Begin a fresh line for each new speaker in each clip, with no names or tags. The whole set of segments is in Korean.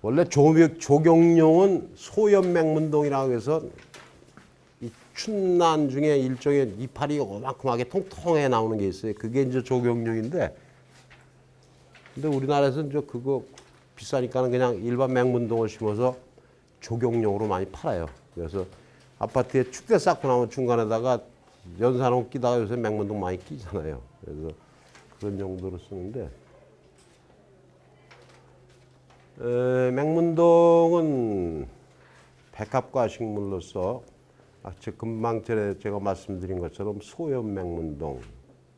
원래 조경룡은 소염맹문동이라고 해서 이 춘난 중에 일종의 이파리 요만큼하게 통통하게 나오는 게 있어요. 그게 이제 조경룡인데, 근데 우리나라에서는 이제 그거 비싸니까는 그냥 일반 맹문동을 심어서 조경룡으로 많이 팔아요. 그래서 아파트에 축대 쌓고 나면 중간에다가 연산홍 끼다가 요새 맹문동 많이 끼잖아요. 그래서 그런 용도로 쓰는데, 맹문동은 백합과 식물로서 금방 전에 제가 말씀드린 것처럼 소염 맹문동,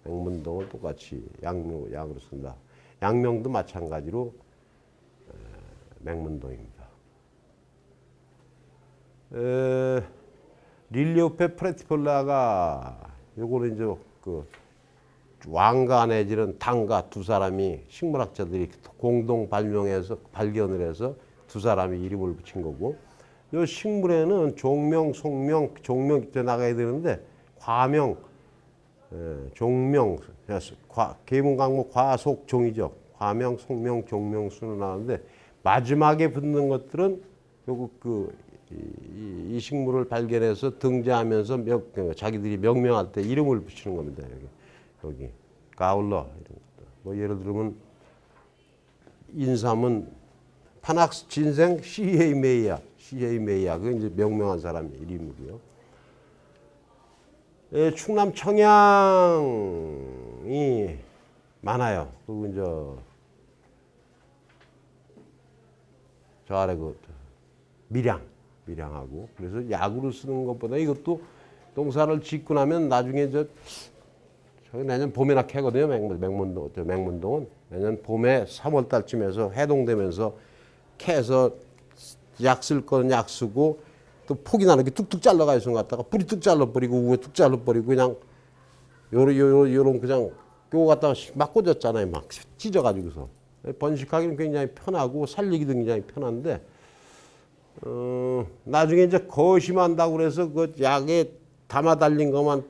맹문동은 똑같이 양으로 쓴다. 양명도 마찬가지로 맹문동입니다. 릴리오페 프레티폴라가 요거는 이제 그 왕가 내지는 당가 두 사람이 식물학자들이 공동 발견을 해서 두 사람이 이름을 붙인 거고, 요 식물에는 종명, 속명, 종명 나가야 되는데 과명, 종명, 계문 강목 과속 종이죠. 과명, 속명, 종명 순으로 나오는데 마지막에 붙는 것들은 요거 이 식물을 발견해서 등재하면서 자기들이 명명할 때 이름을 붙이는 겁니다. 여기 가울러 이런 것들. 뭐 예를 들면 인삼은 파낙스 진생 C.A. 메이야. 그 이제 명명한 사람 이름이고요. 충남 청양이 많아요. 그리고 이제 저 아래 그 밀양하고. 그래서 약으로 쓰는 것보다 이것도 농사를 짓고 나면 나중에 내년 봄에나 캐거든요. 맹문동은 내년 봄에 3월 달쯤에서 해동되면서 캐서 약 쓸 거는 약 쓰고, 또 폭이 나는 게 뚝뚝 잘라가 있는 것 같다가 뿌리 뚝 잘라버리고 우에 뚝 잘라버리고 그냥 요런 그냥 요거 갖다가 막 꽂았잖아요. 막 찢어가지고서 번식하기는 굉장히 편하고 살리기도 굉장히 편한데, 나중에 이제 거심한다고 그래서 그 약에 담아 달린 것만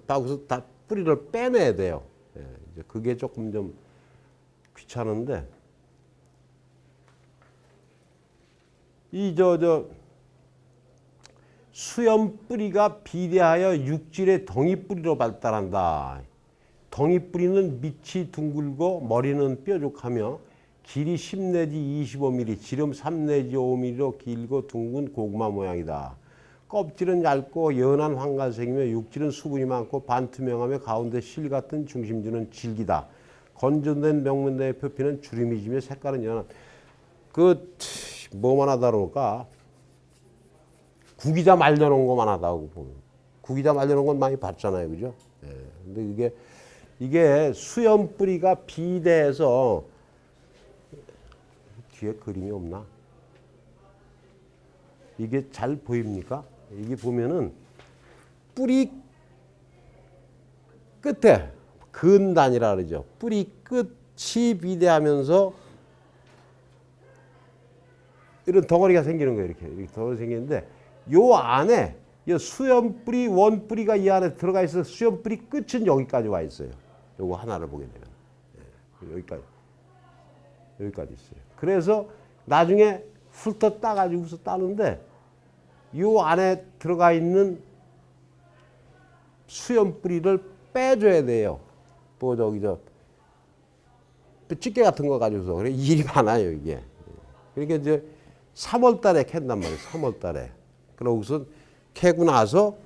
따고서 다 뿌리를 빼내야 돼요. 이제 그게 조금 좀 귀찮은데, 수염 뿌리가 비대하여 육질의 덩이 뿌리로 발달한다. 덩이 뿌리는 밑이 둥글고 머리는 뾰족하며 길이 10 내지 25mm, 지름 3 내지 5mm로 길고 둥근 고구마 모양이다. 껍질은 얇고 연한 황갈색이며 육질은 수분이 많고 반투명하며 가운데 실 같은 중심주는 질기다. 건조된 명문대의 표피는 주름이 지며 색깔은 연한. 뭐만 하다 그럴까? 구기자 말려놓은 것만 하다고 보면. 구기자 말려놓은 건 많이 봤잖아요. 그죠? 근데 이게 수염 뿌리가 비대해서, 뒤에 그림이 없나? 이게 잘 보입니까? 이게 보면은 뿌리 끝에 근단이라 그러죠. 뿌리 끝이 비대하면서 이런 덩어리가 생기는 거예요. 이렇게 덩어리 생기는데, 요 안에 이 수염뿌리 원뿌리가 이 안에 들어가 있어서 수염뿌리 끝은 여기까지 와 있어요. 요거 하나를 보게 되면 여기까지 있어요. 그래서 나중에 훑어 따가지고서 따는데, 요 안에 들어가 있는 수염뿌리를 빼줘야 돼요. 뭐 집게 같은 거 가지고서. 그래 일이 많아요 이게. 그러니까 이제 3월 달에 캔단 말이에요. 3월 달에. 그러고서 캐고 나서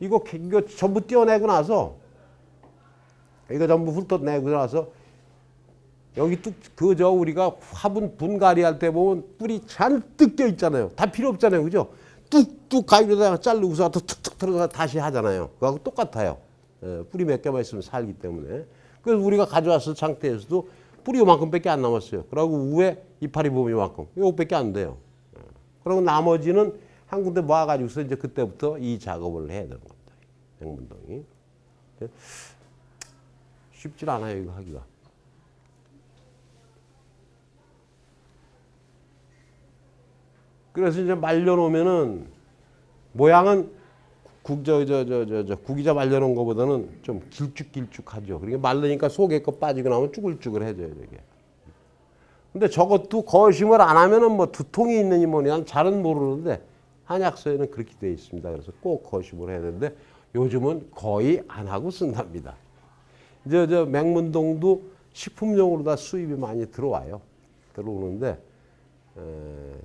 이거 전부 떼어내고 나서, 이거 전부 훑어내고 나서 여기 우리가 화분 분갈이 할 때 보면 뿌리 잔뜩 껴 있잖아요. 다 필요 없잖아요. 그죠? 뚝뚝 가위로다가 자르고서 또 툭툭 들어가 다시 하잖아요. 그거하고 똑같아요. 뿌리 몇 개만 있으면 살기 때문에. 그래서 우리가 가져왔을 상태에서도 뿌리 요만큼밖에 안 남았어요. 그리고 위에 이파리 보면 요만큼. 요거밖에 안 돼요. 그리고 나머지는 한 군데 모아가지고서 이제 그때부터 이 작업을 해야 되는 겁니다. 맹문동이. 쉽지 않아요, 이거 하기가. 그래서 이제 말려놓으면은 모양은 구기자 말려놓은 것보다는 좀 길쭉길쭉하죠. 그러니까 말르니까 속에 거 빠지고 나면 쭈글쭈글해져요, 이게. 근데 저것도 거심을 안 하면은 뭐 두통이 있느니 뭐냐 잘은 모르는데 한약서에는 그렇게 되어 있습니다. 그래서 꼭 거심을 해야 되는데 요즘은 거의 안 하고 쓴답니다. 이제 저 맹문동도 식품용으로 다 수입이 많이 들어오는데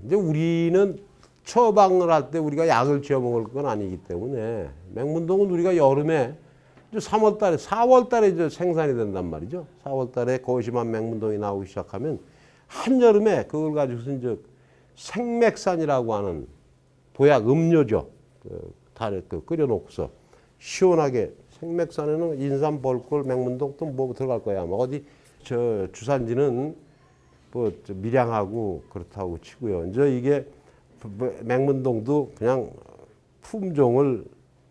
이제 우리는 처방을 할 때 우리가 약을 지어 먹을 건 아니기 때문에 맹문동은 우리가 여름에 이제 3월 달에 4월 달에 이제 생산이 된단 말이죠. 4월 달에 거심한 맹문동이 나오기 시작하면 한여름에 그걸 가지고서 이제 생맥산이라고 하는 보약 음료죠. 다 끓여놓고서 시원하게 생맥산에는 인삼, 벌꿀, 맹문동 또 뭐 들어갈 거야. 뭐 어디 저 주산지는 뭐 밀양하고 그렇다고 치고요. 이제 이게 맹문동도 그냥 품종을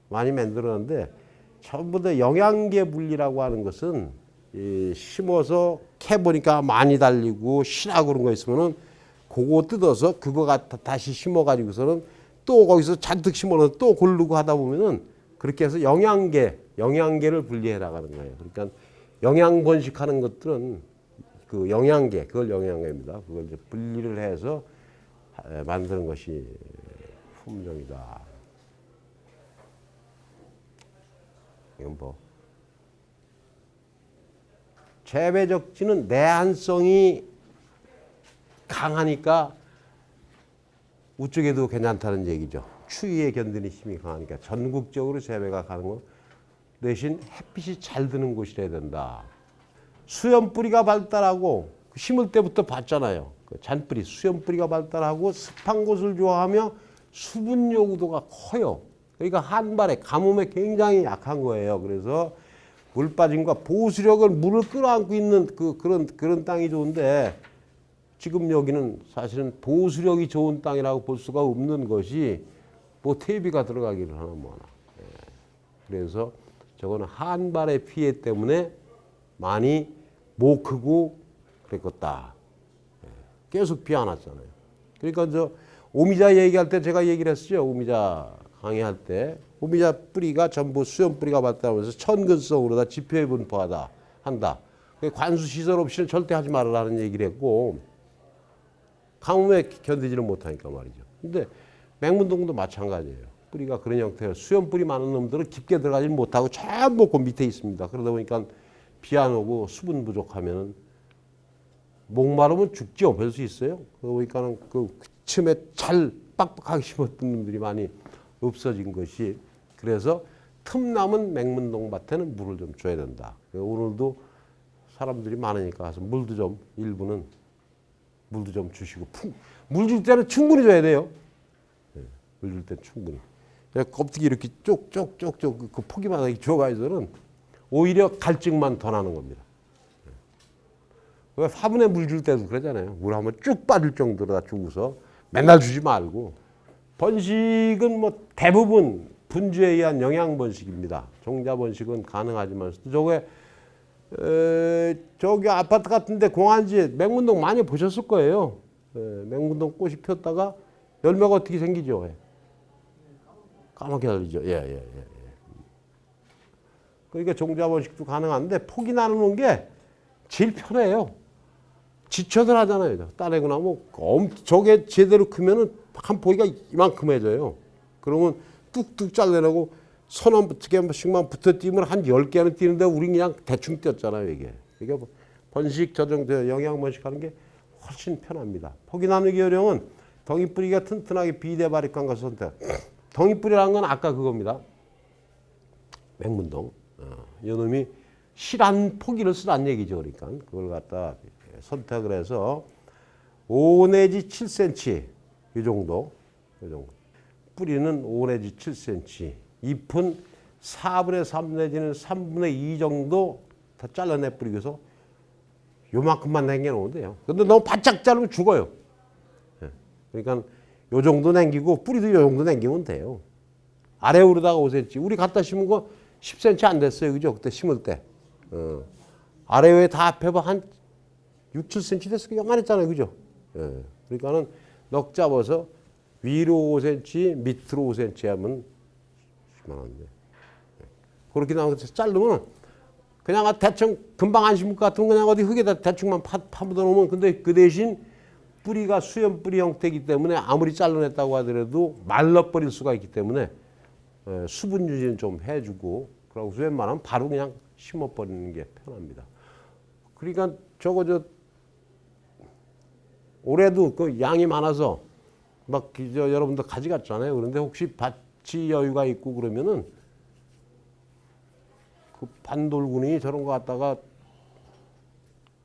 많이 만들었는데 전부 다 영양계 분리라고 하는 것은 심어서 캐 보니까 많이 달리고 신하고 그런 거 있으면은 그거 뜯어서 그거 갖다 다시 심어 가지고서는 또 거기서 잔뜩 심어서 또 고르고 하다 보면은 그렇게 해서 영양계를 분리해 나가는 거예요. 그러니까 영양 번식하는 것들은 그 영양계, 그걸 영양계입니다. 그걸 이제 분리를 해서 만드는 것이 품종이다. 이건 뭐 재배적지는 내한성이 강하니까 우쪽에도 괜찮다는 얘기죠. 추위에 견디는 힘이 강하니까 전국적으로 재배가 가능한 대신 햇빛이 잘 드는 곳이라야 된다. 수염뿌리가 발달하고 심을 때부터 봤잖아요. 그 잔뿌리, 수염뿌리가 발달하고 습한 곳을 좋아하며 수분 요구도가 커요. 그러니까 한발에 가뭄에 굉장히 약한 거예요. 그래서 물 빠짐과 보수력을 물을 끌어안고 있는 그런 땅이 좋은데 지금 여기는 사실은 보수력이 좋은 땅이라고 볼 수가 없는 것이 뭐 퇴비가 들어가기를 하나 뭐하나. 그래서 저거는 한발의 피해 때문에 많이 못 크고 그랬겠다. 계속 비 안 왔잖아요. 그러니까 저 오미자 얘기할 때 제가 얘기를 했었죠. 오미자 강의할 때 오미자 뿌리가 전부 수염 뿌리가 발달하면서 천근성으로 다 지표에 분포하다 한다. 관수 시설 없이는 절대 하지 말라는 얘기를 했고 가뭄에 견디지는 못하니까 말이죠. 근데 맹문동도 마찬가지예요. 뿌리가 그런 형태로 수염 뿌리 많은 놈들은 깊게 들어가지 못하고 전부 그 밑에 있습니다. 그러다 보니까 비 안 오고 수분 부족하면은 목마르면 죽죠. 별 수 있어요. 그러다 보니까는 그 틈에 잘 빡빡하게 심었던 놈들이 많이 없어진 것이 그래서 틈남은 맹문동 밭에는 물을 좀 줘야 된다. 오늘도 사람들이 많으니까 가서 물도 좀 일부는 물도 좀 주시고 물 줄 때는 충분히 줘야 돼요. 물 줄 때는 충분히. 껍데기 이렇게 쪽쪽쪽쪽 그 포기만 줘가지고는 오히려 갈증만 더 나는 겁니다. 왜 화분에 물 줄 때도 그러잖아요. 물 한번 쭉 빠질 정도로 다 주고서 맨날 주지 말고 번식은 뭐 대부분 분주에 의한 영양 번식입니다. 종자 번식은 가능하지만 저기 아파트 같은데 공안지에 맹문동 많이 보셨을 거예요. 맹문동 꽃이 폈다가 열매가 어떻게 생기죠? 까맣게 달리죠. 예. 그러니까 종자 번식도 가능한데 포기 나누는 게 제일 편해요. 지쳐들 하잖아요. 따내고 나면 저게 제대로 크면은 한 포기가 이만큼해져요. 그러면 뚝뚝 잘라내고 선 한 개씩만 붙어 뛰면 한 10개는 뛰는데 우린 그냥 대충 뛰었잖아요, 이게. 이게 번식, 영양 번식하는 게 훨씬 편합니다. 포기 나누기 요령은 덩이뿌리가 튼튼하게 비대바리칸 것을 선택. 덩이뿌리라는 건 아까 그겁니다. 맹문동. 이놈이 실한 포기를 쓰란 얘기죠. 그러니까 그걸 갖다 선택을 해서 5 내지 7cm 이 정도. 뿌리는 5 내지 7cm. 잎은 4분의 3 내지는 3분의 2 정도 다 잘라내 뿌리고서 요만큼만 남겨놓으면 돼요. 근데 너무 바짝 자르면 죽어요. 그러니까 요 정도 남기고 뿌리도 요 정도 남기면 돼요. 아래 오르다가 5cm. 우리 갖다 심은 거 10cm 안 됐어요. 그죠? 그때 심을 때. 아래 위에 다 합해봐 한 6, 7cm 됐을 요만했잖아요. 그죠? 그러니까는 넉 잡아서 위로 5cm, 밑으로 5cm 하면 이만한데. 그렇게 나와서 자르면 그냥 대충 금방 안 심을 것 같으면 그냥 어디 흙에다 대충만 파묻어 놓으면 근데 그 대신 뿌리가 수염 뿌리 형태이기 때문에 아무리 잘라냈다고 하더라도 말라버릴 수가 있기 때문에 수분 유지는 좀 해주고 그러고 웬만하면 바로 그냥 심어버리는 게 편합니다. 그러니까 올해도 그 양이 많아서 막 여러분들 가져갔잖아요. 그런데 혹시 밭이 여유가 있고 그러면은 그 반돌군이 저런 거 갖다가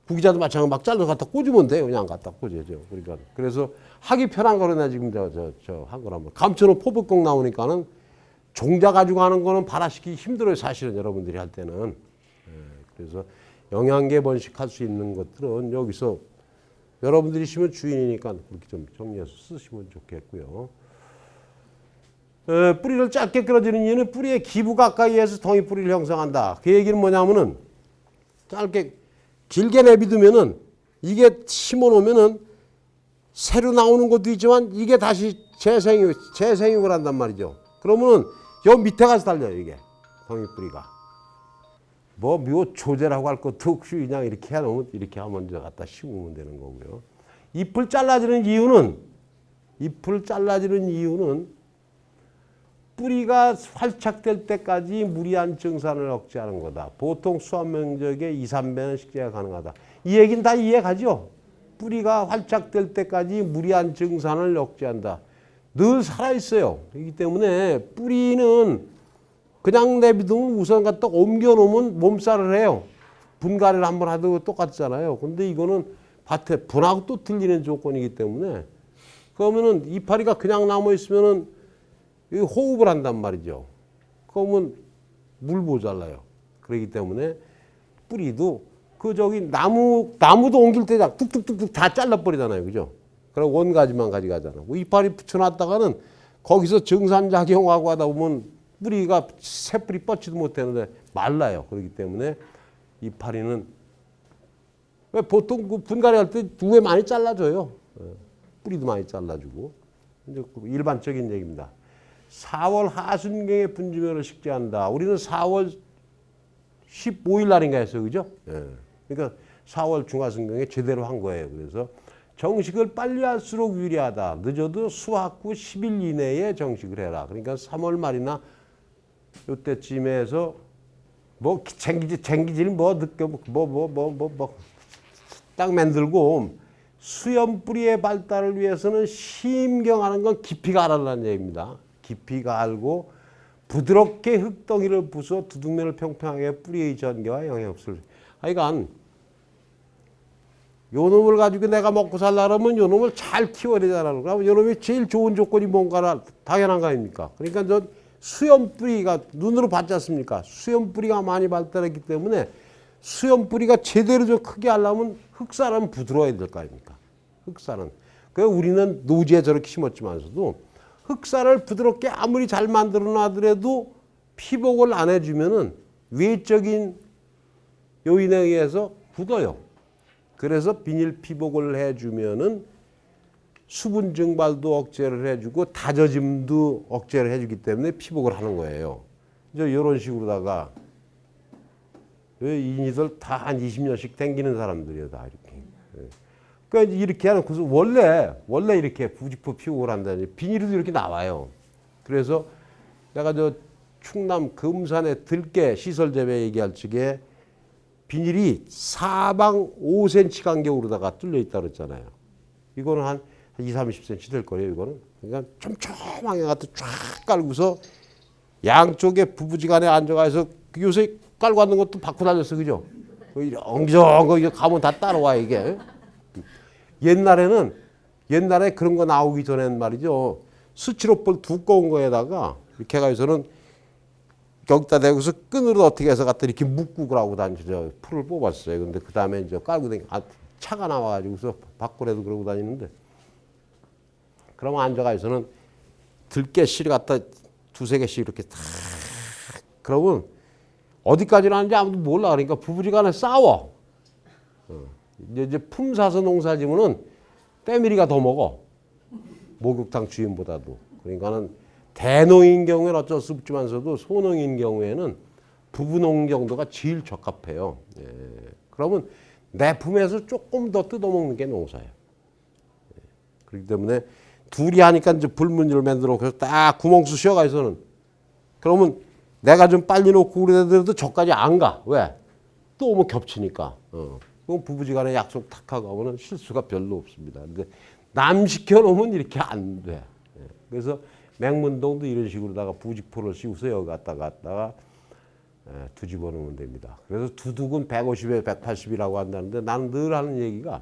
구기자도 마찬가지로 막 잘라서 갖다 꽂으면 돼요. 그냥 갖다 꽂아야죠. 그러니까 그래서 하기 편한 거나 지금 저 한 거란 말. 감초는 포복공 나오니까는 종자 가지고 하는 거는 발화시키기 힘들어요. 사실은 여러분들이 할 때는. 그래서 영양계 번식할 수 있는 것들은 여기서 여러분들이 심은 주인이니까 그렇게 좀 정리해서 쓰시면 좋겠고요. 뿌리를 짧게 끌어주는 이유는 뿌리의 기부 가까이에서 덩이 뿌리를 형성한다. 그 얘기는 뭐냐면은 짧게 길게 내비두면은 이게 심어놓으면은 새로 나오는 것도 있지만 이게 다시 재생육을 한단 말이죠. 그러면은 여 밑에 가서 달려요 이게 덩이 뿌리가. 뭐 묘 조제라고 할 것도 없이 그냥 이렇게 해놓으면 이렇게 하면 이제 갖다 심으면 되는 거고요. 잎을 잘라주는 이유는 뿌리가 활착될 때까지 무리한 증산을 억제하는 거다. 보통 수확 면적의 2, 3배는 식재가 가능하다. 이 얘기는 다 이해가죠? 뿌리가 활착될 때까지 무리한 증산을 억제한다. 늘 살아있어요. 그렇기 때문에 뿌리는 그냥 내비두면 우선 갖다 옮겨놓으면 몸살을 해요. 분갈이를 한번 하도 똑같잖아요. 근데 이거는 밭에 분하고 또 틀리는 조건이기 때문에 그러면은 이파리가 그냥 남아있으면은 호흡을 한단 말이죠. 그러면 물 모자라요. 그렇기 때문에 뿌리도 나무도 옮길 때 뚝뚝뚝뚝 다 잘라버리잖아요. 그죠? 그럼 원가지만 가져가잖아. 이파리 붙여놨다가는 거기서 증산작용하고 하다 보면 뿌리가 새뿌리 뻗지도 못하는데 말라요. 그렇기 때문에 이파리는 보통 그 분갈이 할 때 두에 많이 잘라줘요. 뿌리도 많이 잘라주고. 이제 일반적인 얘기입니다. 4월 하순경에 분지면을 식재한다. 우리는 4월 15일 날인가 했어요. 그죠? 그러니까 4월 중하순경에 제대로 한 거예요. 그래서 정식을 빨리 할수록 유리하다. 늦어도 수확 후 10일 이내에 정식을 해라. 그러니까 3월 말이나 이때쯤에서 뭐 쟁기질 딱 만들고 수염 뿌리의 발달을 위해서는 심경하는 건 깊이 갈아라는 얘기입니다. 깊이 갈고 부드럽게 흙덩이를 부숴 두둑면을 평평하게 뿌리의 전개와 영양소를. 하여간 요 놈을 가지고 내가 먹고 살려면 요 놈을 잘 키워야 되잖아요. 그럼 요 놈이 제일 좋은 조건이 뭔가라 당연한 거 아닙니까? 그러니까 저 수염 뿌리가 눈으로 봤지 않습니까? 수염 뿌리가 많이 발달했기 때문에 수염 뿌리가 제대로 좀 크게 하려면 흑살은 부드러워야 될 거 아닙니까? 흑살은. 그래서 우리는 노지에 저렇게 심었지만서도 흑살을 부드럽게 아무리 잘 만들어 놔더라도 피복을 안 해주면은 외적인 요인에 의해서 굳어요. 그래서 비닐 피복을 해주면은 수분 증발도 억제를 해주고 다져짐도 억제를 해주기 때문에 피복을 하는 거예요. 이제 이런 식으로다가 이니들 다 한 20년씩 댕기는 사람들이에요, 다 이렇게. 그러니까 이렇게 하는 그래서 원래 이렇게 부직포 피복을 한다니 비닐도 이렇게 나와요. 그래서 내가 저 충남 금산의 들깨 시설 재배 얘기할 적에 비닐이 사방 5cm 간격으로다가 뚫려 있다 그랬잖아요. 이거는 한 20, 30cm 될 거예요, 이거는. 그러니까 촘촘하게 갖다 쫙 깔고서 양쪽에 부부지간에 앉아가서 요새 깔고 앉는 것도 바꿔 달렸어, 그죠? 엉정 거 가면 다 따라와 이게. 옛날에 그런 거 나오기 전엔 말이죠. 스티로폴 두꺼운 거에다가 이렇게 해가지고서는 여기다 대고서 끈으로 어떻게 해서 갖다 이렇게 묶고 그러고 다니죠. 풀을 뽑았어요. 근데 그 다음에 이제 깔고 차가 나와가지고서 밖으로도 그러고 다니는데. 그러면 앉아가지고서는 들깨 실 갖다 두세 개씩 이렇게 탁. 그러면 어디까지 나는지 아무도 몰라. 그러니까 부부지간에 싸워. 이제 품 사서 농사 지면은 때밀이가 더 먹어. 목욕탕 주인보다도. 그러니까는 대농인 경우에는 어쩔 수 없지만서도 소농인 경우에는 부부농 정도가 제일 적합해요. 예. 그러면 내 품에서 조금 더 뜯어먹는 게 농사예요. 예. 그렇기 때문에 둘이 하니까 이제 불문지를 만들어 놓고 딱 구멍수 쉬어가서는 그러면 내가 좀 빨리 놓고 그러더라도 저까지 안 가. 왜? 또 오면 겹치니까. 그럼 부부지간에 약속 탁 하고 하면 실수가 별로 없습니다. 근데 남 시켜놓으면 이렇게 안 돼. 예. 그래서 맹문동도 이런 식으로다가 부직포를 씌워서 여기 갖다가 뒤집어 놓으면 됩니다. 그래서 두둑은 150에 180이라고 한다는데 나는 늘 하는 얘기가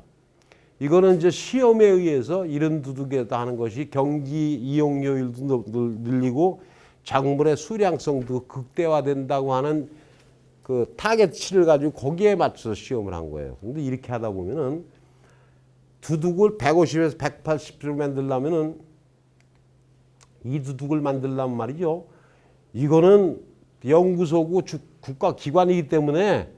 이거는 이제 시험에 의해서 이런 두둑에다 하는 것이 경기 이용료율도 늘리고 작물의 수량성도 극대화된다고 하는 그 타겟치를 가지고 거기에 맞춰서 시험을 한 거예요. 근데 이렇게 하다 보면은 두둑을 150에서 180으로 만들려면은 이 두둑을 만들려면 말이죠. 이거는 연구소고 국가기관이기 때문에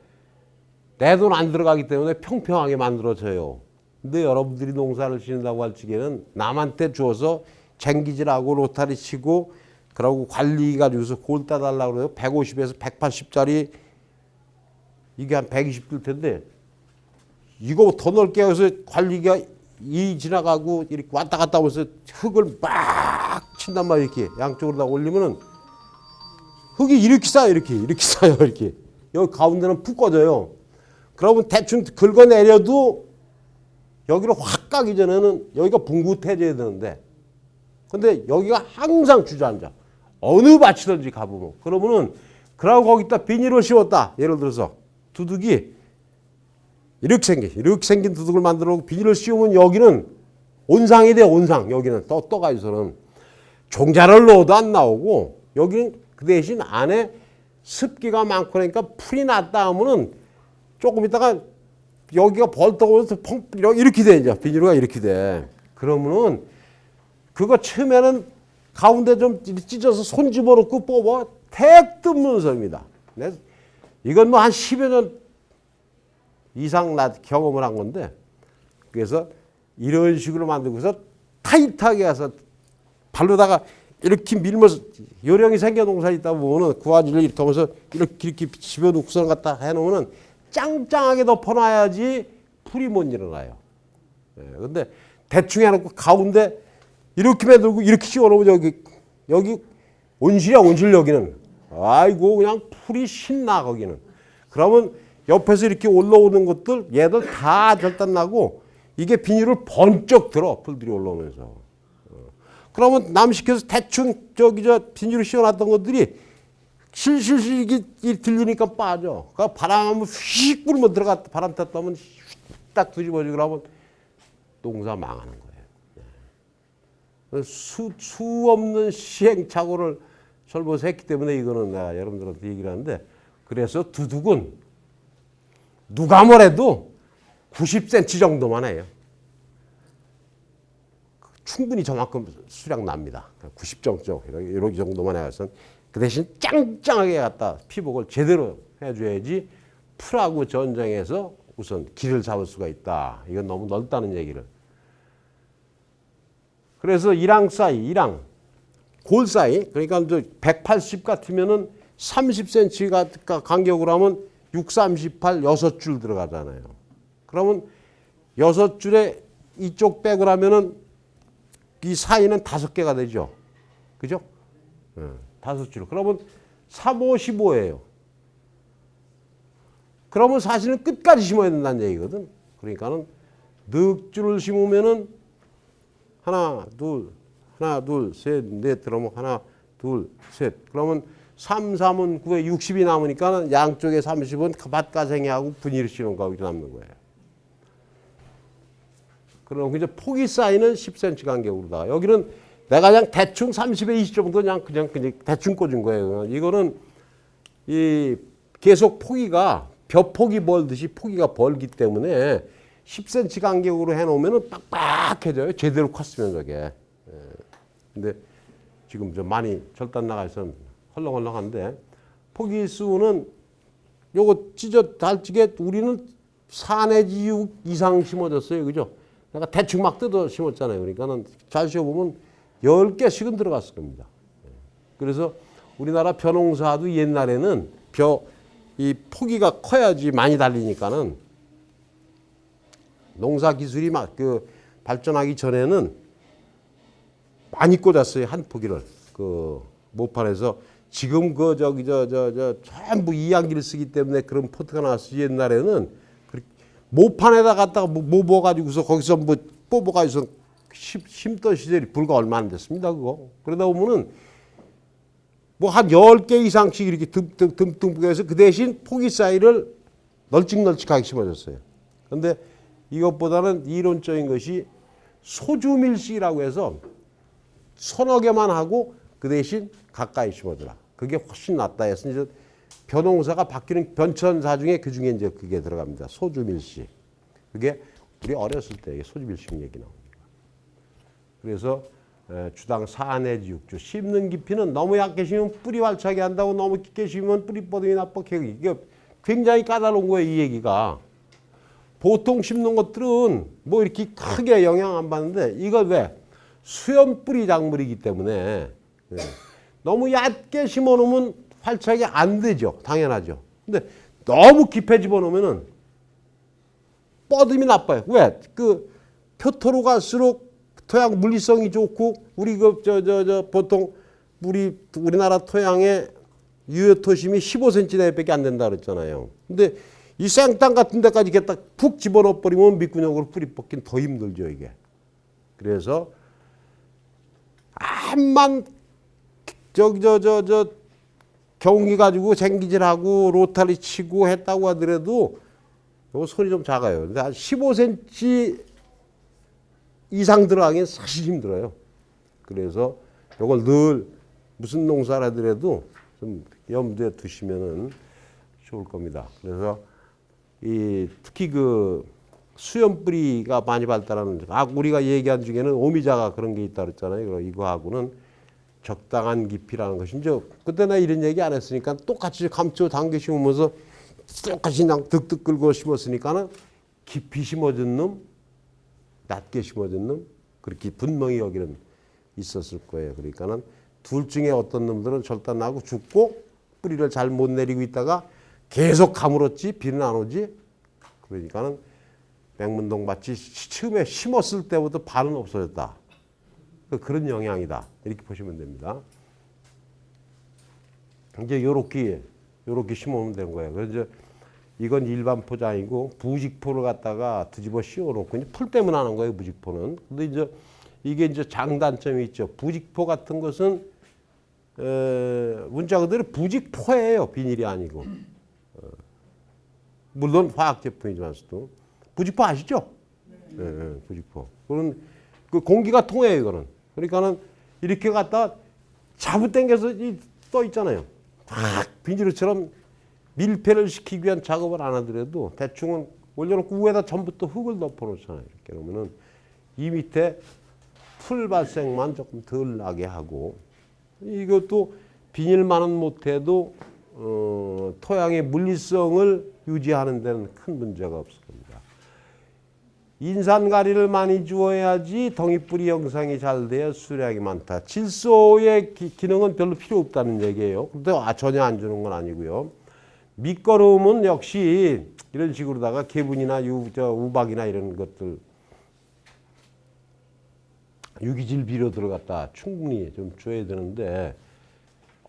내 돈 안 들어가기 때문에 평평하게 만들어져요. 근데 여러분들이 농사를 지는다고 할 적에는 남한테 줘서 쟁기질하고 로타리 치고 그러고 관리 가지고서 골 따달라고 그래요. 150에서 180짜리 이게 한 120 들 텐데 이거 더 넓게 해서 관리가 이 지나가고 이렇게 왔다 갔다 하면서 흙을 막 친단 말이에요. 이렇게 양쪽으로 다 올리면은 흙이 이렇게 쌓여 이렇게 쌓여 이렇게 여기 가운데는 푹 꺼져요. 그러면 대충 긁어내려도 여기를 확 가기 전에는 여기가 붕긋해져야 되는데 근데 여기가 항상 주저앉아. 어느 밭이든지 가보면 그러면은 그러고 거기다 비닐을 씌웠다. 예를 들어서 두둑이 이렇게 생긴 두둑을 만들어 놓고 비닐을 씌우면 여기는 온상이 돼. 온상. 여기는 떠가 있어는 종자를 넣어도 안 나오고 여기는 그 대신 안에 습기가 많고 그러니까 풀이 났다 하면은 조금 있다가 여기가 벌떡오면서 펑 이렇게 돼. 이제 비닐가 이렇게 돼. 그러면은 그거 처음에는 가운데 좀 찢어서 손 집어넣고 뽑아 택 뜯는 소리입니다. 이건 뭐 한 10여 년 이상 나 경험을 한 건데 그래서 이런 식으로 만들고서 타이트하게 해서 발로다가 이렇게 밀면서 요령이 생겨 농사 있다 보면은 구화지를 이렇게 하면서 이렇게 집어넣고서 갖다 해놓으면은 짱짱하게 덮어놔야지 풀이 못 일어나요. 근데 대충 해놓고 가운데 이렇게 만들고 이렇게 씌워놓으면 여기 온실이야 온실 여기는. 아이고 그냥 풀이 신나 거기는. 그러면 옆에서 이렇게 올라오는 것들 얘들 다 절단나고 이게 비닐을 번쩍 들어 풀들이 올라오면서. 그러면 남 시켜서 대충 비닐을 씌워놨던 것들이 실실실 이게 들리니까 빠져. 그러니까 바람 한번 휙 불면 들어갔다 바람 탔다 하면 딱 뒤집어지고 그러면 농사 망하는 거예요. 수 없는 시행착오를 설보서 했기 때문에 이거는 내가 여러분들한테 얘기를 하는데 그래서 두둑은 누가 뭐래도 90cm 정도만 해요. 충분히 저만큼 수량 납니다. 90 정도 이런 정도만 해서 그 대신 짱짱하게 갖다 피복을 제대로 해줘야지 풀하고 전쟁에서 우선 길을 잡을 수가 있다. 이건 너무 넓다는 얘기를. 그래서 이랑 사이, 골 사이, 그러니까 180 같으면은 30cm 간격으로 하면 6, 38, 6줄 들어가잖아요. 그러면 6줄에 이쪽 백을 하면은 이 사이는 5개가 되죠. 그죠? 5줄. 그러면 3, 5, 15예요. 그러면 사실은 끝까지 심어야 된다는 얘기거든. 그러니까는 넉줄을 심으면은 하나, 둘, 셋, 넷, 그러면 하나, 둘, 셋. 그러면 3, 3은 9에 60이 남으니까 양쪽에 30은 밭가생이하고 분위를 씌우는 거 이렇게 남는 거예요. 그럼 이제 폭이 쌓이는 10cm 간격으로다가 여기는 내가 그냥 대충 30에 20 정도 그냥 대충 꽂은 거예요. 이거는 이 계속 포기가 벼포기 벌듯이 포기가 벌기 때문에 10cm 간격으로 해놓으면 빡빡해져요. 제대로 컸으면 저게. 근데 지금 좀 많이 절단 나가 있어 헐렁헐렁한데 포기 수는 요거 찢어 달찌게 우리는 4 내지 6 이상 심어졌어요. 그죠? 내가 대충 막 뜯어 심었잖아요. 그러니까는 잘 씌워보면 10개씩은 들어갔을 겁니다. 그래서 우리나라 벼농사도 옛날에는 이 포기가 커야지 많이 달리니까는 농사 기술이 막 발전하기 전에는 많이 꽂았어요. 한 포기를 그 모판에서. 지금 전부 이항기를 쓰기 때문에 그런 포트가 나왔어요. 옛날에는 모판에다 갖다가 모아가지고서 거기서 뭐 뽑아가지고서 심던 시절이 불과 얼마 안 됐습니다. 그거. 그러다 보면은 뭐 한 10개 이상씩 이렇게 듬뿍 해서 그 대신 포기 사이를 널찍널찍하게 심어줬어요. 그런데 이것보다는 이론적인 것이 소주밀식이라고 해서 서너 개만 하고 그 대신 가까이 심어줘라. 그게 훨씬 낫다 해서 이제 벼농사가 바뀌는 변천사 중에 그 중에 이제 그게 들어갑니다. 소주밀식. 그게 우리 어렸을 때 소주밀식 얘기 나옵니다. 그래서 주당 4 내지 6주. 심는 깊이는 너무 얕게 심으면 뿌리 활차게 한다고 너무 깊게 심으면 뿌리 뻗음이 나쁘게. 이게 굉장히 까다로운 거예요, 이 얘기가. 보통 심는 것들은 뭐 이렇게 크게 영향 안 받는데 이거 왜? 수염 뿌리 작물이기 때문에 너무 얕게 심어 놓으면 활차게 안 되죠. 당연하죠. 근데 너무 깊게 집어 넣으면은 뻗음이 나빠요. 왜? 그 표토로 갈수록 토양 물리성이 좋고 우리 보통 우리나라 토양의 유효토심이 15cm 내외밖에 안 된다 그랬잖아요. 근데 이 생땅 같은 데까지 이렇게 딱 푹 집어넣어 버리면 밑구녕으로 뿌리 뽑긴 더 힘들죠, 이게. 그래서 암만 경운기 가지고 쟁기질하고 로타리 치고 했다고 하더라도 요 손이 좀 작아요. 근데 한 15cm 이상 들어가긴 사실 힘들어요. 그래서 요걸 늘 무슨 농사를 하더라도 좀 염두에 두시면은 좋을 겁니다. 그래서 특히 그 수염 뿌리가 많이 발달하는 우리가 얘기한 중에는 오미자가 그런 게 있다 그랬잖아요. 이거하고는 적당한 깊이라는 것이 이제 그때 나 이런 얘기 안 했으니까 똑같이 감초 당겨 심으면서 똑같이 그냥 득득 끌고 심었으니까는 깊이 심어준 놈, 낮게 심어준 놈 그렇게 분명히 여기는 있었을 거예요. 그러니까는 둘 중에 어떤 놈들은 절단나고 죽고 뿌리를 잘 못 내리고 있다가 계속 가물었지 비는 안 오지. 그러니까는 백문동 밭이 처음에 심었을 때부터 발은 없어졌다. 그런 영향이다. 이렇게 보시면 됩니다. 이제 요렇게 심으면 되는 거예요. 그래서 이건 일반 포장이고 부직포를 갖다가 뒤집어 씌워놓고 이제 풀 때문에 하는 거예요. 부직포는. 근데 이제 이게 이제 장단점이 있죠. 부직포 같은 것은 문자 그대로 부직포예요. 비닐이 아니고. 물론 화학 제품이지만서도 부직포 아시죠? 네, 부직포. 그런 그 공기가 통해요. 이거는. 그러니까는 이렇게 갖다 잡아당겨서 떠 있잖아요. 딱 비닐처럼 밀폐를 시키기 위한 작업을 안 하더라도 대충은 올려놓고 위에다 전부 또 흙을 덮어놓잖아요. 이렇게 놓으면은 이 밑에 풀 발생만 조금 덜 나게 하고 이것도 비닐만은 못해도 토양의 물리성을 유지하는 데는 큰 문제가 없을 겁니다. 인산가리를 많이 주어야지 덩이뿌리 형상이 잘 돼야 수량이 많다. 질소의 기능은 별로 필요 없다는 얘기예요. 근데 전혀 안 주는 건 아니고요. 밑거름은 역시 이런 식으로다가 개분이나 우박이나 이런 것들 유기질 비료 들어갔다 충분히 좀 줘야 되는데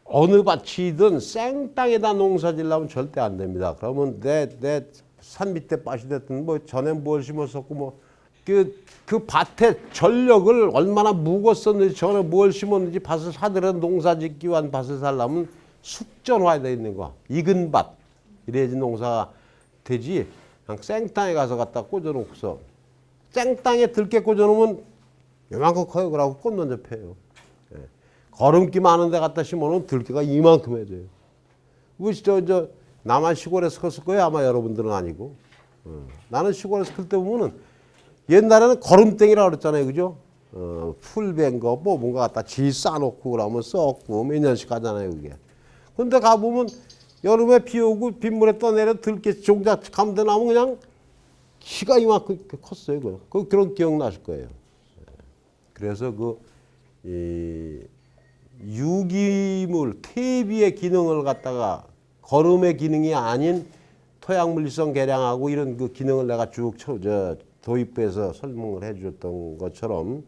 어느 밭이든 생땅에다 농사 지려면 절대 안 됩니다. 그러면 내 산 밑에 밭이 됐든 뭐 전에 뭘 심었었고 뭐 그 밭의 전력을 얼마나 묵었었는지 전에 뭘 심었는지 밭을 사들은 농사 짓기 위한 밭을 살려면 숙전화되어 있는 거 익은 밭 이래야지 농사가 되지 그냥 생땅에 가서 갖다 꽂아놓고서 생땅에 들깨 꽂아놓으면 요만큼 커요. 그러고 꽃 먼저 펴요. 예. 거름기 많은 데 갖다 심어놓으면 들깨가 이만큼 해져요. 우리 나만 시골에서 컸을 거예요. 아마 여러분들은 아니고. 나는 시골에서 클 때 보면은 옛날에는 거름땡이라고 그랬잖아요. 그죠? 풀벤 거, 뭐 뭔가 갖다 지 싸놓고 그러면 썩고 몇 년씩 가잖아요. 그게. 근데 가보면 여름에 비 오고 빗물에 떠내려 들깨 종작 감대 나면 그냥 키가 이만큼 컸어요. 그런 기억 나실 거예요. 그래서 유기물, 퇴비의 기능을 갖다가 거름의 기능이 아닌 토양물리성 개량하고 이런 그 기능을 내가 쭉 도입부에서 설명을 해주셨던 것처럼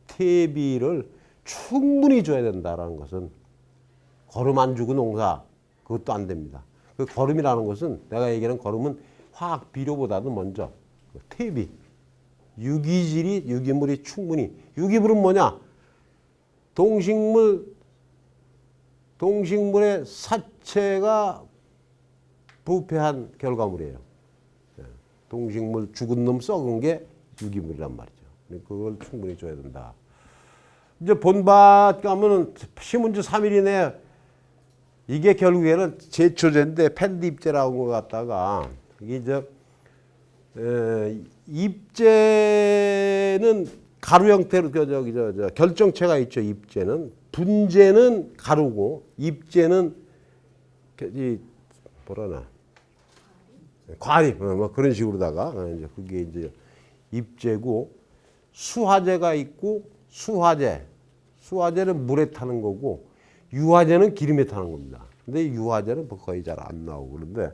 퇴비를 충분히 줘야 된다라는 것은 거름 안 주고 농사 그것도 안 됩니다. 그 거름이라는 것은 내가 얘기하는 거름은 화학 비료보다도 먼저 퇴비, 유기물이 충분히 유기물은 뭐냐? 동식물의 사체가 부패한 결과물이에요. 동식물 죽은 놈 썩은 게 유기물이란 말이죠. 그걸 충분히 줘야 된다. 이제 본밭 가면은 심은 지 3일 이내 이게 결국에는 제초제인데 펜디입제라고 갖다가 이게 이제 입제는 가루 형태로 결정체가 있죠. 입제는 분제는 가루고 입제는 이 뭐라나 과립 뭐 그런 식으로다가 이제 그게 이제 입제고 수화제가 있고 수화제는 물에 타는 거고 유화제는 기름에 타는 겁니다. 근데 유화제는 거의 잘 안 나오고 그런데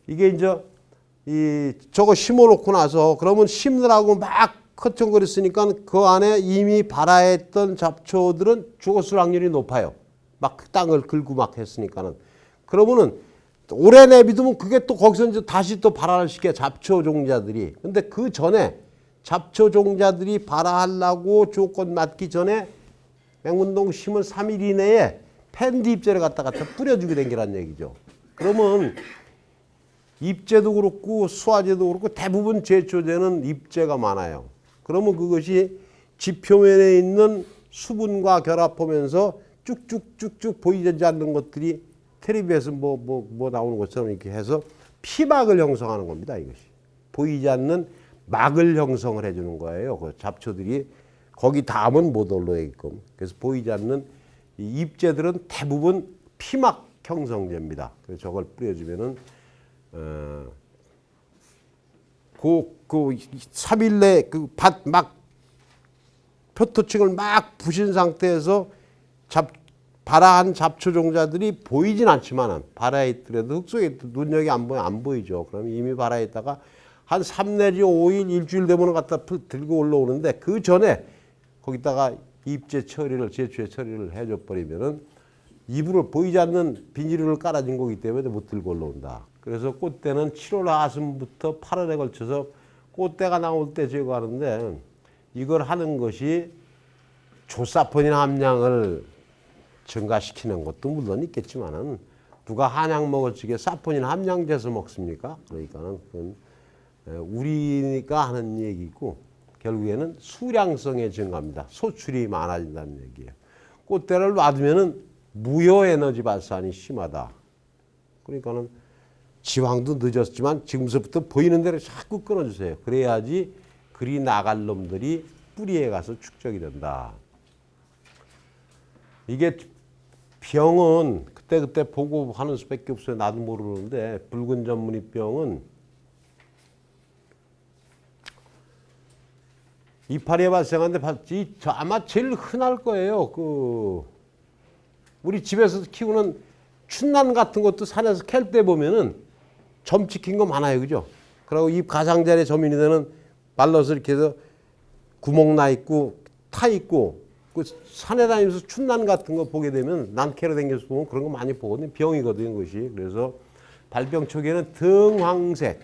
이게 이제 저거 심어놓고 나서 그러면 심느라고 막 허청거렸으니까 그 안에 이미 발화했던 잡초들은 죽었을 확률이 높아요. 막 땅을 긁고 막 했으니까는. 그러면은 오래 내비두면 그게 또 거기서 이제 다시 또 발화를 시켜 잡초 종자들이. 근데 그 전에 잡초 종자들이 발화하려고 조건 맞기 전에 맹문동 심은 3일 이내에 펜디 입제를 갖다가 뿌려주게 된 게란 얘기죠. 그러면 입제도 그렇고 수화제도 그렇고 대부분 제초제는 입제가 많아요. 그러면 그것이 지표면에 있는 수분과 결합하면서 쭉쭉쭉쭉 보이지 않는 것들이 텔레비에서 뭐 나오는 것처럼 이렇게 해서 피막을 형성하는 겁니다. 이것이 보이지 않는 막을 형성을 해주는 거예요. 그 잡초들이 거기 닿으면 못 올라오게끔. 그래서 보이지 않는 이 입제들은 대부분 피막 형성제입니다. 그래서 저걸 뿌려주면은 그 3일 내 그 밭 막 표토층을 막 부신 상태에서 발화한 잡초 종자들이 보이진 않지만은 발화했더라도 흙 속에 눈여기 안 보이죠. 그럼 이미 발화했다가 한 3 내지 5일 일주일 되면 갖다 들고 올라오는데 그 전에 거기다가 입제 처리를 제초제 처리를 해줘 버리면은 이불을 보이지 않는 비닐을 깔아진 거기 때문에 못 들고 올라온다. 그래서 꽃대는 7월 하순부터 8월에 걸쳐서 꽃대가 나올 때 제거하는데 이걸 하는 것이 조사포닌 함량을 증가시키는 것도 물론 있겠지만은 누가 한약 먹을 적에 사포닌 함량 재서 먹습니까? 그러니까는 그건 우리가 하는 얘기고 결국에는 수량성의 증가입니다. 소출이 많아진다는 얘기예요. 꽃대를 놔두면은 무효 에너지 발산이 심하다. 그러니까는 지황도 늦었지만 지금서부터 보이는 대로 자꾸 끊어주세요. 그래야지 그리 나갈 놈들이 뿌리에 가서 축적이 된다. 이게 병은 그때그때 보고 하는 수밖에 없어요. 나도 모르는데 붉은 전문이병은 이파리에 발생하는데 아마 제일 흔할 거예요. 우리 집에서 키우는 춘난 같은 것도 산에서 캘 때 보면은 점 찍힌 거 많아요. 그죠? 그리고 이 가장자리에 점이 되는 말라서 이렇게 해서 구멍 나 있고 타 있고 그 산에 다니면서 춘난 같은 거 보게 되면 난 캐러 다니면서 보면 그런 거 많이 보거든요. 병이거든요. 그것이. 그래서 발병 초기에는 등황색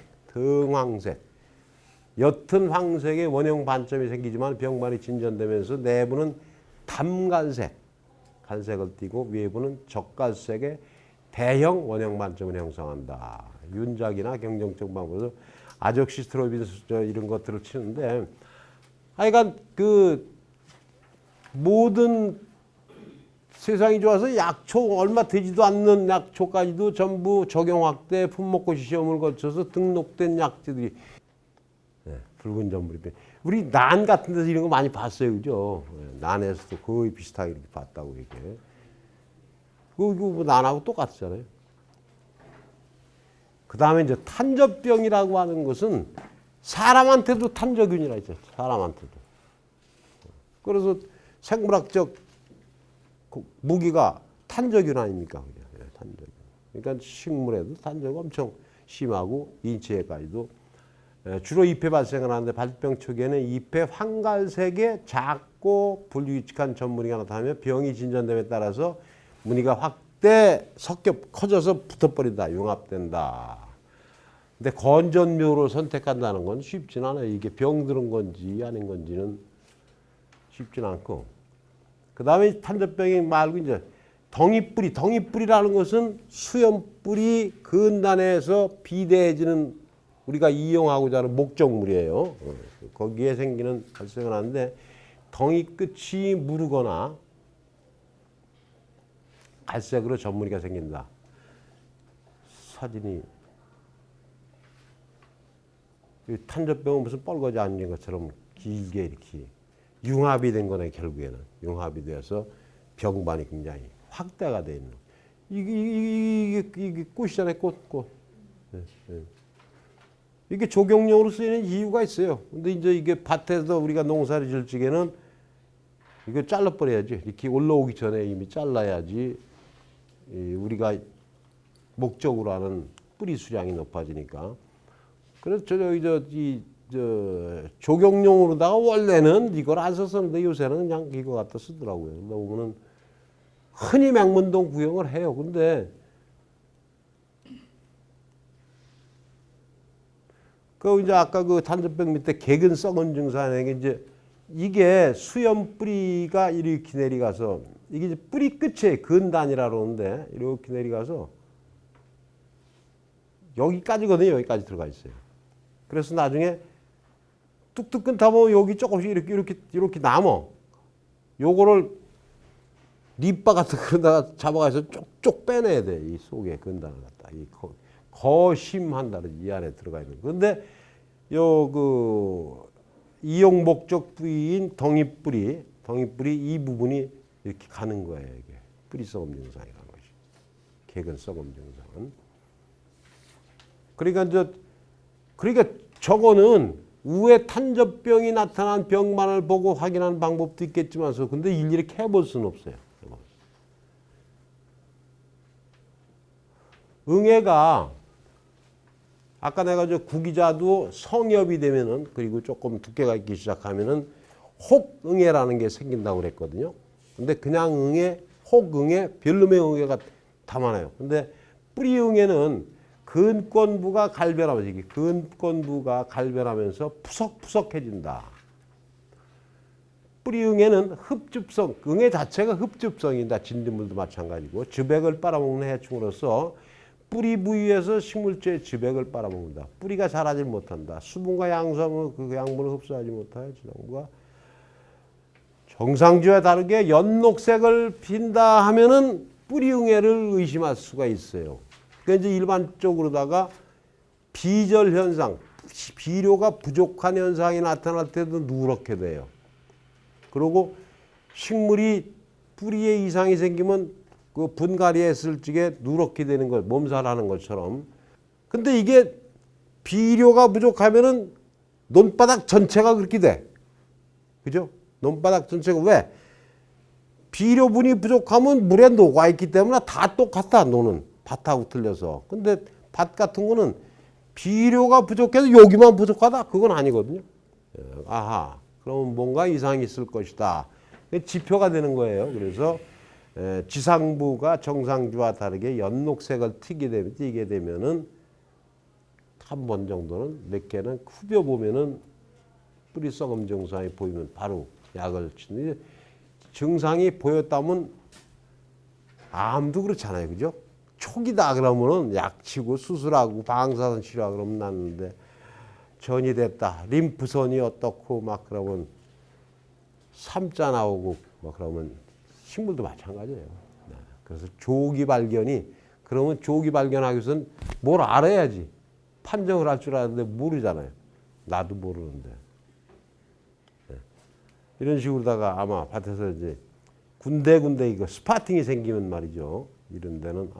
옅은 황색의 원형 반점이 생기지만 병만이 진전되면서 내부는 담갈색 갈색을 띠고 외부는 적갈색의 대형 원형 반점을 형성한다. 윤작이나 경정적 방법으로 아적시스트로빈 이런 것들을 치는데 하여간 그 모든 세상이 좋아서 약초 얼마 되지도 않는 약초까지도 전부 적용 확대 품목고시 시험을 거쳐서 등록된 약재들이 붉은 전물이병. 우리 난 같은 데서 이런 거 많이 봤어요. 그죠? 난에서도 거의 비슷하게 이렇게 봤다고 이렇게. 그거 뭐 난하고 똑같잖아요. 그 다음에 이제 탄저병이라고 하는 것은 사람한테도 탄저균이라 했죠. 사람한테도. 그래서 생물학적 무기가 탄저균 아닙니까? 탄저균. 그러니까 식물에도 단저가 엄청 심하고 인체에까지도 주로 잎에 발생을 하는데 발병 초기에는 잎에 황갈색의 작고 불규칙한 전무늬가 나타나며 병이 진전됨에 따라서 무늬가 확대 섞여 커져서 붙어버린다. 융합된다. 근데 건전묘를 선택한다는 건 쉽진 않아요. 이게 병들은 건지 아닌 건지는 쉽진 않고. 그 다음에 탄저병이 말고 이제 덩이뿌리. 덩이뿌리라는 것은 수염뿌리 근단에서 비대해지는 우리가 이용하고자 하는 목적물이에요. 거기에 생기는 발생을 하는데 덩이 끝이 무르거나 갈색으로 전무늬가 생긴다. 사진이 탄저병은 무슨 뻘거지 앉은 것처럼 길게 이렇게 융합이 된 거네. 결국에는 융합이 되어서 병반이 굉장히 확대가 돼 있는. 이게 꽃이잖아요. 꽃. 네. 이게 조경용으로 쓰이는 이유가 있어요. 근데 이제 이게 밭에서 우리가 농사를 지을 적에는 이거 잘라버려야지. 이렇게 올라오기 전에 이미 잘라야지 우리가 목적으로 하는 뿌리 수량이 높아지니까. 그래서 조경용으로다가 원래는 이걸 안 썼었는데 요새는 그냥 이거 갖다 쓰더라고요. 그러다 보면은 흔히 맹문동 구형을 해요. 근데 그 이제 아까 그 탄저병 밑에 개근 썩은 증상에 이제 이게 수염 뿌리가 이렇게 내려가서 이게 이제 뿌리 끝에 근단이라 그러는데 이렇게 내려가서 여기까지거든요. 여기까지 들어가 있어요. 그래서 나중에 뚝뚝 끊다 보면 여기 조금씩 이렇게 남어. 요거를 립바 같은 거다가 잡아가서 쪽쪽 빼내야 돼. 이 속에 근단을 갖다. 이 거심한다. 이 안에 들어가 있는. 그런데 이용 목적 부위인 덩이뿌리 이 부분이 이렇게 가는 거예요. 이게 뿌리 썩음 증상이라는 것이. 개근 썩음 증상은. 그러니까 저거는 우에 탄저병이 나타난 병만을 보고 확인하는 방법도 있겠지만서 근데 일일이 해볼 수는 없어요. 응애가 아까 내가 저 구기자도 성엽이 되면은 그리고 조금 두께가 있기 시작하면은 혹응애라는 게 생긴다고 그랬거든요. 근데 그냥 응애, 혹응애, 별놈의 응애가 다 많아요. 근데 뿌리응애는 근권부가 갈변하면서 푸석푸석해진다. 뿌리응애는 흡즙성, 응애 자체가 흡즙성이다. 진딧물도 마찬가지고 즙액을 빨아먹는 해충으로서 뿌리 부위에서 식물체의 즙액을 빨아먹는다. 뿌리가 자라지 못한다. 수분과 양성을 그 양분을 흡수하지 못하여 지방부가 정상주와 다르게 연녹색을 핀다 하면은 뿌리응애를 의심할 수가 있어요. 그러니까 이제 일반적으로다가 비절 현상, 비료가 부족한 현상이 나타날 때도 누렇게 돼요. 그리고 식물이 뿌리에 이상이 생기면 그 분갈이했을 적에 누렇게 되는 것, 몸살하는 것처럼. 근데 이게 비료가 부족하면은 논바닥 전체가 그렇게 돼. 그죠? 논바닥 전체가 왜? 비료분이 부족하면 물에 녹아있기 때문에 다 똑같아, 노는. 밭하고 틀려서. 근데 밭 같은 거는 비료가 부족해서 여기만 부족하다? 그건 아니거든요. 아하, 그러면 뭔가 이상이 있을 것이다. 지표가 되는 거예요. 그래서 지상부가 정상주와 다르게 연녹색을 띠게 되면은 한 번 정도는 몇 개는 후벼 보면은 뿌리 썩음 증상이 보이면 바로 약을 치는데 증상이 보였다면 암도 그렇잖아요. 그죠? 초기다 그러면은 약 치고 수술하고 방사선 치료하고 그러면 낫는데 전이 됐다. 림프선이 어떻고 막 그러면 삼자 나오고 막 그러면 식물도 마찬가지예요. 그래서 조기 발견이 그러면 조기 발견하기 위해서는 뭘 알아야지. 판정을 할 줄 아는데 모르잖아요. 나도 모르는데. 이런 식으로다가 아마 밭에서 이제 군데군데 이거 스파팅이 생기면 말이죠. 이런 데는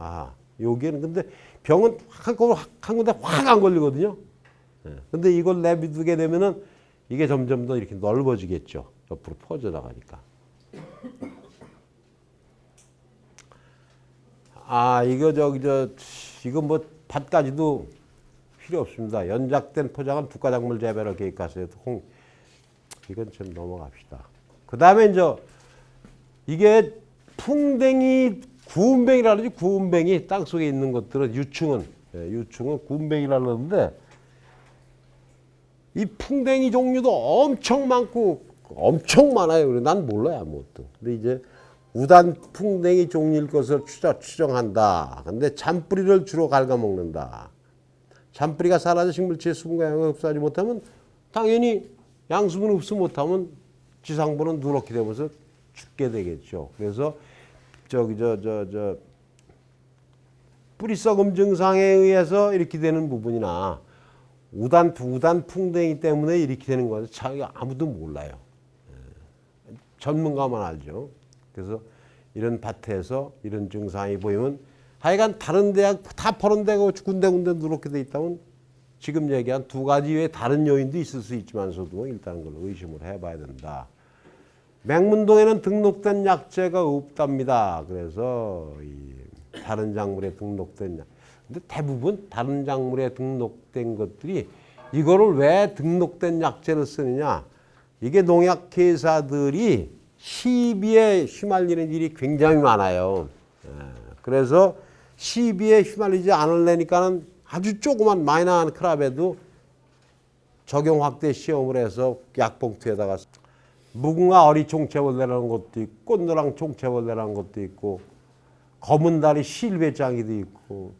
여기에는 근데 병은 한 군데 확 안 걸리거든요. 근데 이걸 내비두게 되면은 이게 점점 더 이렇게 넓어지겠죠. 옆으로 퍼져 나가니까. 이거 이거 뭐 밭까지도 필요 없습니다. 연작된 포장은 두가작물 재배를 계획하세요. 이건 좀 넘어갑시다. 그 다음에 이제 이게 풍뎅이 구운뱅이라 그러지. 구운뱅이 땅속에 있는 것들은 유충은 구운뱅이라 그러는데 이 풍뎅이 종류도 엄청 많고 엄청 많아요. 그래 난 몰라요 아무것도. 근데 이제 우단 풍뎅이 종류일 것을 추정한다. 근데 잔뿌리를 주로 갉아먹는다. 잔뿌리가 사라져 식물체의 수분과 영양을 흡수하지 못하면 당연히 양수분 흡수 못하면 지상부는 누렇게 되면서 죽게 되겠죠. 그래서 뿌리썩음 증상에 의해서 이렇게 되는 부분이나 우단 풍뎅이 때문에 이렇게 되는 것은 자기가 아무도 몰라요. 전문가만 알죠. 그래서 이런 밭에서 이런 증상이 보이면 하여간 다른 대학 다 퍼런 데가 군데군데 누렇게 돼 있다면 지금 얘기한 두 가지 외에 다른 요인도 있을 수 있지만서도 일단은 그걸 의심을 해봐야 된다. 맹문동에는 등록된 약재가 없답니다. 그래서 이 다른 작물에 등록된 약. 근데 대부분 다른 작물에 등록된 것들이 이거를 왜 등록된 약재를 쓰느냐. 이게 농약회사들이 시비에 휘말리는 일이 굉장히 많아요. 그래서 시비에 휘말리지 않으려니까는 아주 조그만 마이너한 크랍에도 적용 확대 시험을 해서 약봉투에다가 무궁화 어리 총채벌레라는 것도 있고 꽃노랑 총채벌레라는 것도 있고 검은 다리 실외장이도 있고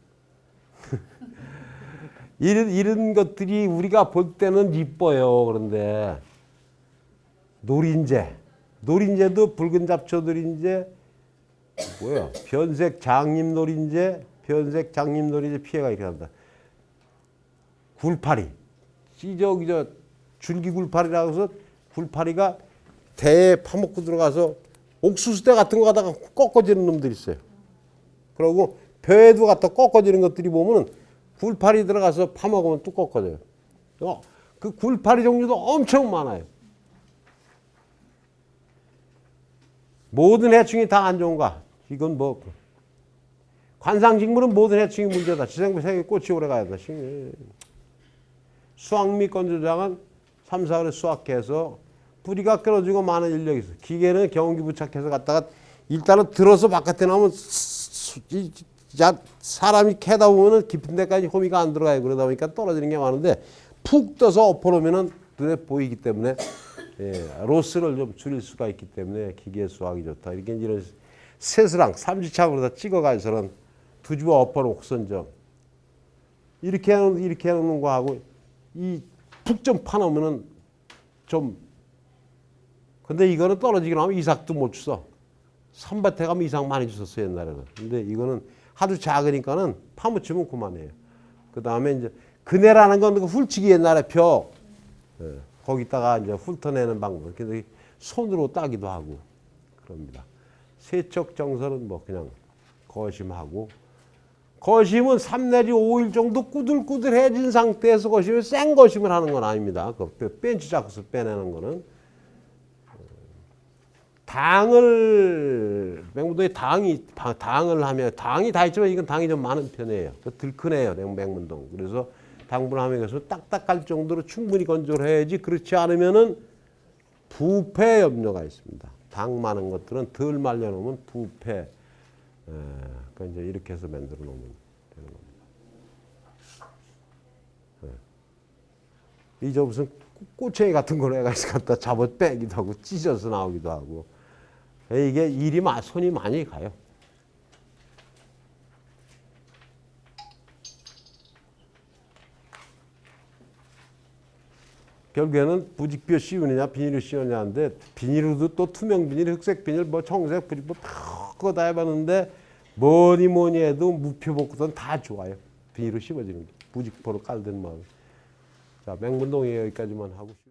이런 것들이 우리가 볼 때는 이뻐요. 그런데 노린재도 붉은 잡초 노린재 변색 장립 노린재 피해가 이렇게 난다. 굴파리 줄기 굴파리라고 해서 굴파리가 대에 파먹고 들어가서 옥수수대 같은 거 가다가 꺾어지는 놈들이 있어요. 그리고 벼에도 갖다 꺾어지는 것들이 보면은 굴파리 들어가서 파먹으면 또 꺾어져요. 그 굴파리 종류도 엄청 많아요. 모든 해충이 다 안 좋은가? 이건 뭐 관상식물은 모든 해충이 문제다. 지생부 세계 꽃이 오래가야 된다. 수확 및 건조장은 3, 4월에 수확해서 뿌리가 끊어지고 많은 인력이 있어. 기계는 경운기 부착해서 갖다가 일단은 들어서 바깥에 나오면 사람이 캐다 보면은 깊은 데까지 호미가 안 들어가요. 그러다 보니까 떨어지는 게 많은데 푹 떠서 엎어놓으면은 눈에 보이기 때문에 로스를 좀 줄일 수가 있기 때문에 기계 수확이 좋다. 이렇게 이런 새스랑 삼지창으로 다 찍어가지고서는 두 집어 엎어놓고선 좀 이렇게 해놓는 거하고 이 푹 좀 파놓으면은 좀 근데 이거는 떨어지게 나면 이삭도 못 주서 선밭에 가면 이삭 많이 주셨어요 옛날에는. 근데 이거는 하도 작으니까는 파묻히면 그만해요. 그 다음에 이제 그네라는 건 훌치기 옛날에 거기다가 이제 훑어내는 방법. 그래서 손으로 따기도 하고 그럽니다. 세척 정설은 뭐 그냥 거심하고 거심은 3 내지 5일 정도 꾸들꾸들해진 상태에서 거심을 생 거심을 하는 건 아닙니다. 그 벤치 자크스 빼내는 거는 맹문동에 당을 하면 당이 다 있지만 이건 당이 좀 많은 편이에요. 들크네요 맹문동. 그래서 당분하면서 딱딱할 정도로 충분히 건조를 해야지. 그렇지 않으면은 부패 염려가 있습니다. 당 많은 것들은 덜 말려놓으면 부패. 그러니까 이제 이렇게 해서 만들어 놓으면 되는 겁니다. 이제 무슨 꼬챙이 같은 걸 해가 갖다 잡아 빼기도 하고 찢어서 나오기도 하고 이게 손이 많이 가요. 결국에는 부직비료 씌우느냐 비닐을 씌우느냐인데 비닐로도 또 투명 비닐, 흑색 비닐, 뭐 청색 비닐 그거 다 해봤는데 뭐니 해도 무표복구든 다 좋아요. 비닐로 씌워지는 게 부직포로 깔든 뭐. 자 맹문동에 여기까지만 하고.